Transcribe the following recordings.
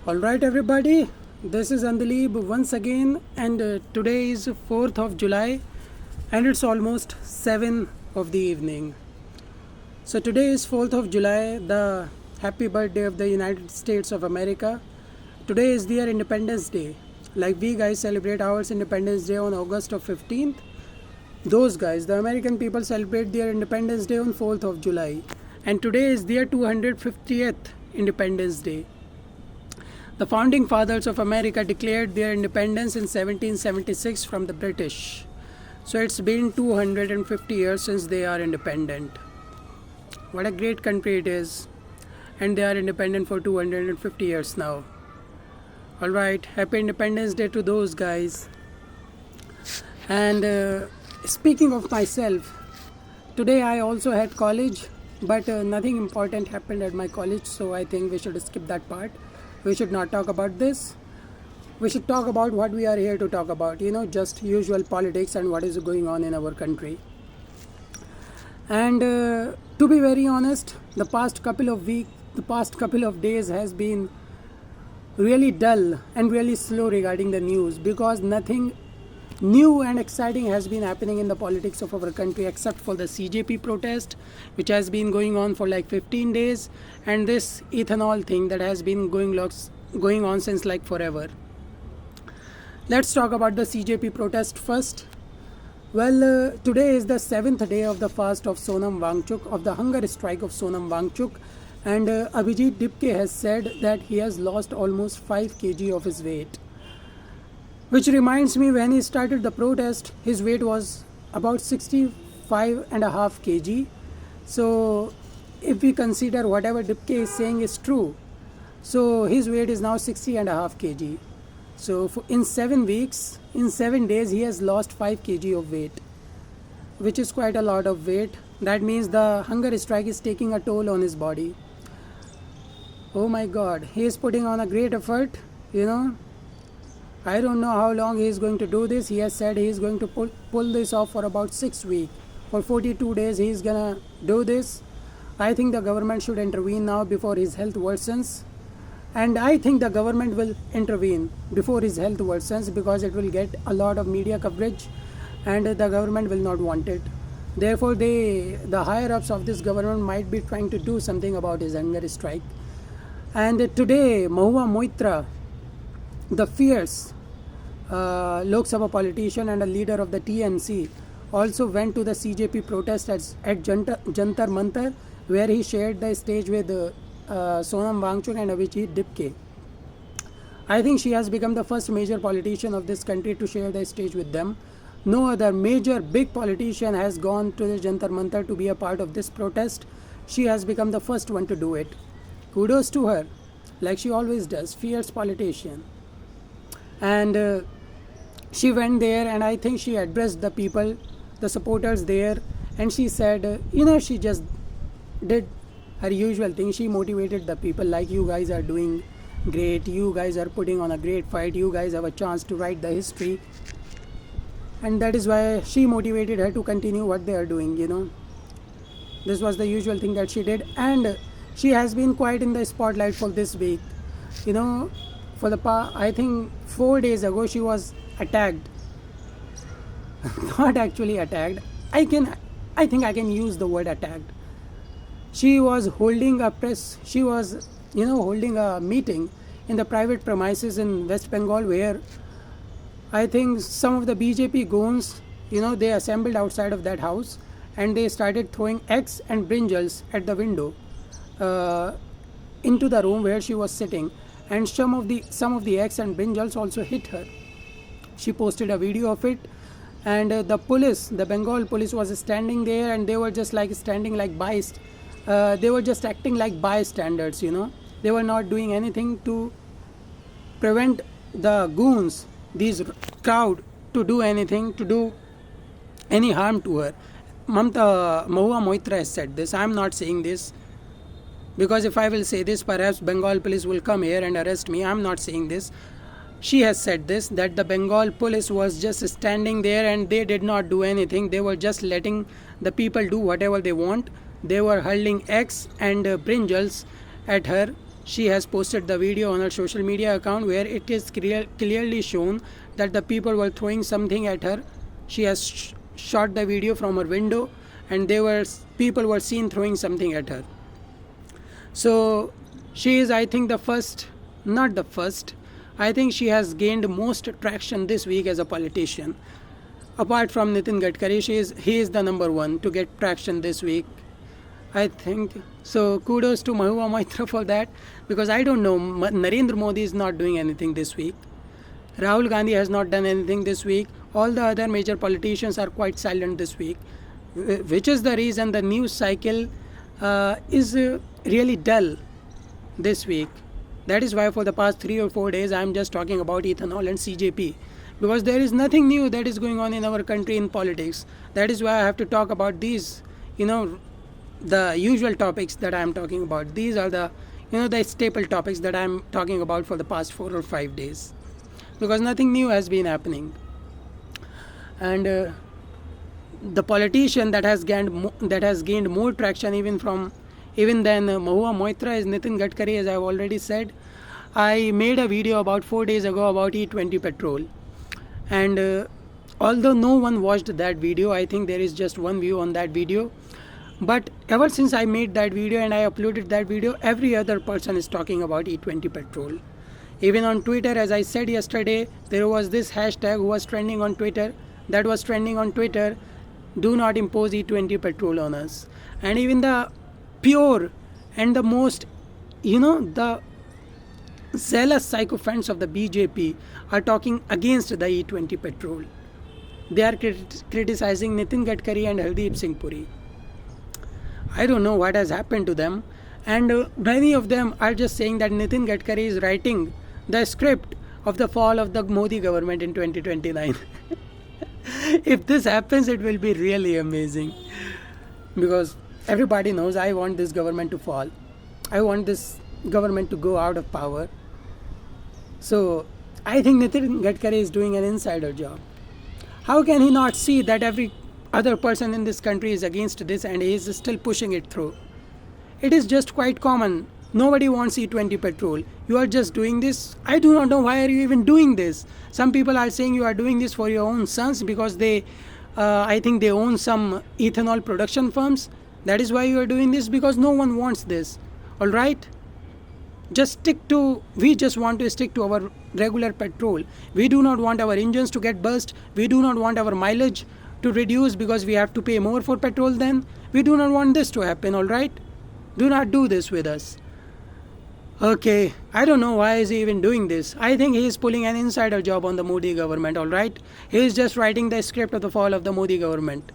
Alright, everybody, this is Andalib once again, and today is 4th of July, and it's almost 7 of the evening. So, today is 4th of July, the happy birthday of the United States of America. Today is their Independence Day. Like we guys celebrate our Independence Day on August of 15th, those guys, the American people, celebrate their Independence Day on 4th of July, and today is their 250th Independence Day. The founding fathers of America declared their independence in 1776 from the British. So it's been 250 years since they are independent. What a great country it is. And they are independent for 250 years now. Alright, happy Independence Day to those guys. And speaking of myself, today I also had college, but nothing important happened at my college, so I think we should skip that part. We should not talk about this. We should talk about what we are here to talk about, just usual politics and what is going on in our country. And to be very honest, the past couple of days has been really dull and really slow regarding the news, because nothing new and exciting has been happening in the politics of our country except for the CJP protest, which has been going on for like 15 days, and this ethanol thing that has been going on since like forever. Let's talk about the CJP protest first. Well, today is the 7th day of the fast of Sonam Wangchuk, of the hunger strike of Sonam Wangchuk, and Abhijit Dipke has said that he has lost almost 5 kg of his weight. Which reminds me, when he started the protest, his weight was about 65.5 kg. So if we consider whatever Dipke is saying is true, so his weight is now 60.5 kg. So in 7 weeks, in 7 days, he has lost 5 kg of weight, which is quite a lot of weight. That means the hunger strike is taking a toll on his body. Oh my God, he is putting on a great effort, I don't know how long he is going to do this. He has said he is going to pull this off for about 6 weeks. For 42 days he is gonna do this. I think the government should intervene now before his health worsens. And I think the government will intervene before his health worsens, because it will get a lot of media coverage and the government will not want it. Therefore, the higher ups of this government might be trying to do something about his hunger strike. And today, Mahua Moitra, the fierce Lok Sabha politician and a leader of the TMC, also went to the CJP protest at Jantar Mantar, where he shared the stage with Sonam Wangchuk and Abhijit Dipke. I think she has become the first major politician of this country to share the stage with them. No other major big politician has gone to the Jantar Mantar to be a part of this protest. She has become the first one to do it. Kudos to her, like she always does, fierce politician. And she went there, and I think she addressed the people, the supporters there, and she said, she just did her usual thing. She motivated the people, like, you guys are doing great, you guys are putting on a great fight, you guys have a chance to write the history. And that is why she motivated her to continue what they are doing, This was the usual thing that she did, and she has been quite in the spotlight for this week. For the I think 4 days ago she was attacked. Not actually attacked. I think I can use the word attacked. She was holding a holding a meeting in the private premises in West Bengal, where I think some of the BJP goons, they assembled outside of that house, and they started throwing eggs and brinjals at the window into the room where she was sitting. And some of the eggs and brinjals also hit her. She posted a video of it, and the Bengal police was standing there, and they were just like standing like they were just acting like bystanders, They were not doing anything to prevent the goons, these crowd, to do anything, to do any harm to her. Mahua Moitra has said this. I am not saying this, because if I will say this, perhaps Bengal police will come here and arrest me. I am not saying this. She has said this, that the Bengal police was just standing there and they did not do anything. They were just letting the people do whatever they want. They were hurling eggs and brinjals at her she has posted the video on her social media account where it is clearly shown that the people were throwing something at her. She has shot the video from her window, and people were seen throwing something at her. So she is, I think, the first, not the first. I think she has gained most traction this week as a politician. Apart from Nitin Gadkari, he is the number one to get traction this week, I think. So kudos to Mahua Moitra for that, because I don't know, Narendra Modi is not doing anything this week. Rahul Gandhi has not done anything this week. All the other major politicians are quite silent this week, which is the reason the news cycle is really dull this week. That is why for the past 3 or 4 days I am just talking about ethanol and CJP, because there is nothing new that is going on in our country in politics. That is why I have to talk about these, the usual topics that I am talking about. These are the staple topics that I am talking about for the past 4 or 5 days, because nothing new has been happening. And the politician that has gained more traction even than Mahua Moitra is Nitin Gadkari, as I have already said. I made a video about 4 days ago about E20 petrol, and although no one watched that video, I think there is just one view on that video. But ever since I made that video and I uploaded that video, every other person is talking about E20 petrol. Even on Twitter, as I said yesterday, there was this hashtag who was trending on Twitter, do not impose E20 petrol on us. And even the pure and the most, the zealous sycophants of the BJP are talking against the E20 petrol. They are criticizing Nitin Gadkari and Hardeep Singh Puri. I don't know what has happened to them. And many of them are just saying that Nitin Gadkari is writing the script of the fall of the Modi government in 2029. If this happens, it will be really amazing, because everybody knows I want this government to fall. I want this government to go out of power. So I think Nitin Gadkari is doing an insider job. How can he not see that every other person in this country is against this and he is still pushing it through? It is just quite common. Nobody wants E20 petrol. You are just doing this. I do not know why are you even doing this. Some people are saying you are doing this for your own sons because I think they own some ethanol production firms. That is why you are doing this, because no one wants this. All right? We just want to stick to our regular petrol. We do not want our engines to get burst. We do not want our mileage to reduce because we have to pay more for petrol then. We do not want this to happen, all right? Do not do this with us. Okay, I don't know why is he even doing this. I think he is pulling an insider job on the Modi government, all right? He is just writing the script of the fall of the Modi government.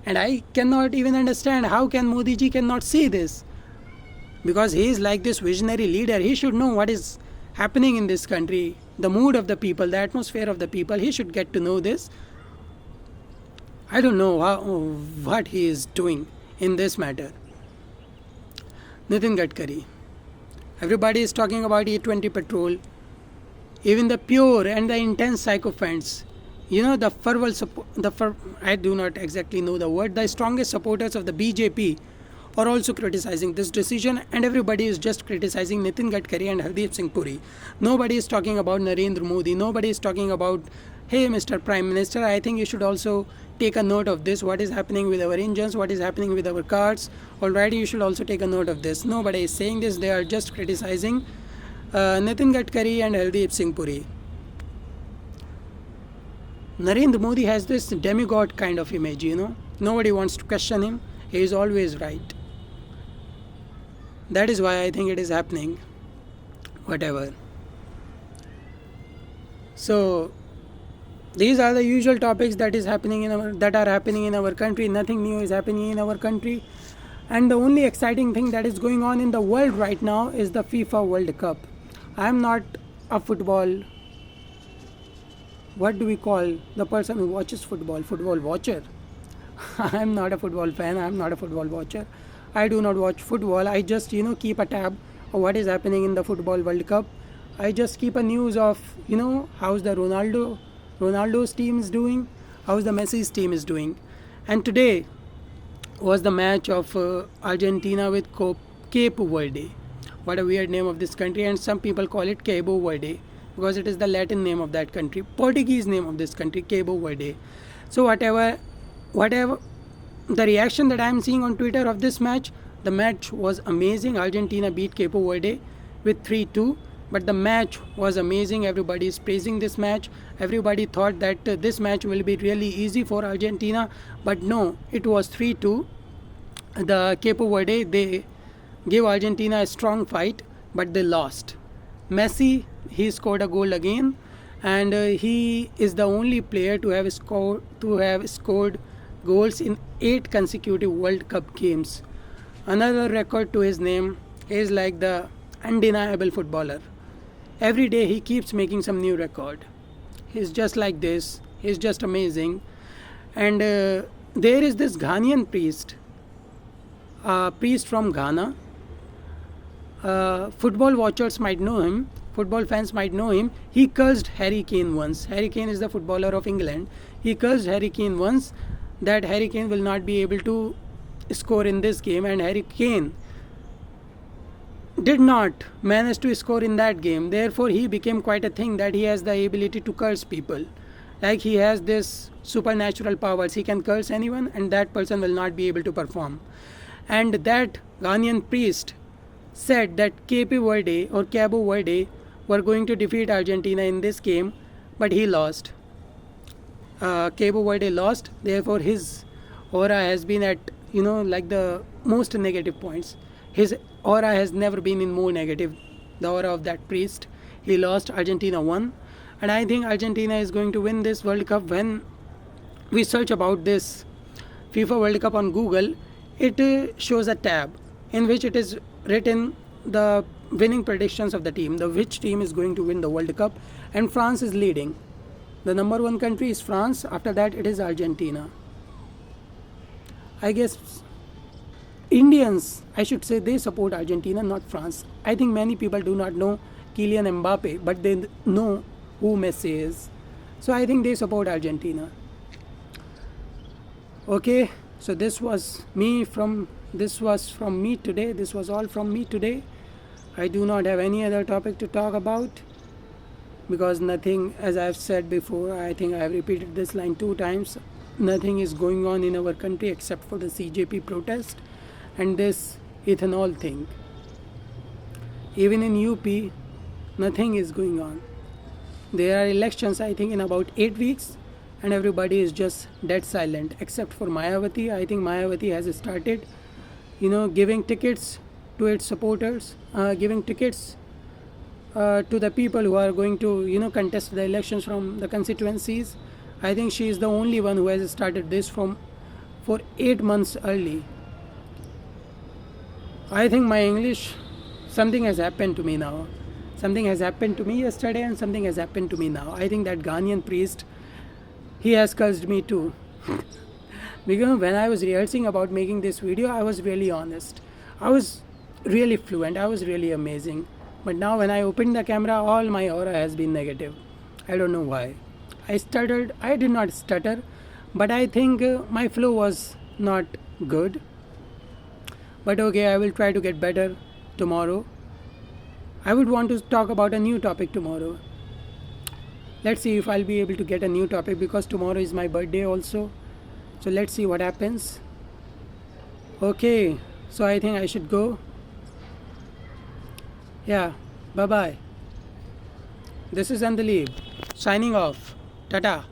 And I cannot even understand how can Modi ji cannot see this. Because he is like this visionary leader. He should know what is happening in this country, the mood of the people, the atmosphere of the people. He should get to know this. I don't know what he is doing in this matter. Nitin Gadkari. Everybody is talking about E20 petrol. Even the pure and the intense sycophants, I do not exactly know the word, the strongest supporters of the BJP are also criticizing this decision, and everybody is just criticizing Nitin Gadkari and Hardeep Singh Puri. Nobody is talking about Narendra Modi. Nobody is talking about, hey, Mr. Prime Minister, I think you should also take a note of this. What is happening with our engines? What is happening with our cars? Alright, you should also take a note of this. Nobody is saying this. They are just criticizing Nitin Gadkari and Hardeep Singh Puri. Narendra Modi has this demigod kind of image, Nobody wants to question him. He is always right. That is why I think it is happening. Whatever. So these are the usual topics that are happening in our country. Nothing new is happening in our country. And the only exciting thing that is going on in the world right now is the FIFA World Cup. I am not a football, what do we call the person who watches football watcher. I am not a football fan. I am not a football watcher. I do not watch football. I just, keep a tab of what is happening in the Football World Cup. I just keep a news of, how's the Ronaldo's team is doing, how's the Messi's team is doing. And today was the match of Argentina with Cape Verde. What a weird name of this country, and some people call it Cabo Verde because it is the Latin name of that country, Portuguese name of this country, Cabo Verde. So whatever the reaction that I am seeing on Twitter of this match, the match was amazing. Argentina beat Cape Verde with 3-2, but the match was amazing. Everybody is praising this match. Everybody thought that this match will be really easy for Argentina, but no, it was 3-2. The Cape Verde, they gave Argentina a strong fight, but they lost. Messi, he scored a goal again, and he is the only player to have scored goals in 8 consecutive World Cup games. Another record to his name. Is like the undeniable footballer. Every day he keeps making some new record. He's just like this. He's just amazing. And there is this Ghanaian priest, a priest from Ghana. Football watchers might know him. Football fans might know him. He cursed Harry Kane once. Harry Kane is the footballer of England. He cursed Harry Kane once that Harry Kane will not be able to score in this game, and Harry Kane did not manage to score in that game. Therefore he became quite a thing that he has the ability to curse people. Like he has this supernatural powers. He can curse anyone and that person will not be able to perform. And that Ghanaian priest said that Cape Verde or Cabo Verde were going to defeat Argentina in this game, but he lost. Cabo Verde lost. Therefore his aura has been at like the most negative points. His aura has never been in more negative. The aura of that priest. He lost. Argentina won, and I think Argentina is going to win this World Cup. When we search about this FIFA World Cup on Google, it shows a tab in which it is written the winning predictions of the team, which team is going to win the World Cup, and France is leading. The number 1 country is France. After that it is Argentina. I guess Indians, I should say, they support Argentina, not France. I think many people do not know Kylian Mbappe, but they know who Messi is. So I think they support Argentina. Okay, so this was from me today. This was all from me today. I do not have any other topic to talk about because nothing, as I have said before, I think I have repeated this line 2 times. Nothing is going on in our country except for the CJP protest and this ethanol thing. Even in UP, nothing is going on. There are elections, I think, in about 8 weeks, and everybody is just dead silent except for Mayawati. I think Mayawati has started, giving tickets to its supporters, giving tickets to the people who are going to, contest the elections from the constituencies. I think she is the only one who has started this for 8 months early. I think my English, something has happened to me now. Something has happened to me yesterday and something has happened to me now. I think that Ghanaian priest, he has cursed me too. Because when I was rehearsing about making this video, I was really honest. I was really fluent. I was really amazing. But now when I opened the camera, all my aura has been negative. I don't know why. I stuttered. I did not stutter, but I think my flow was not good. But okay, I will try to get better tomorrow. I would want to talk about a new topic tomorrow. Let's see if I'll be able to get a new topic because tomorrow is my birthday also. So let's see what happens. Okay, so I think I should go. Yeah, bye-bye. This is Andalib, signing off. Tata.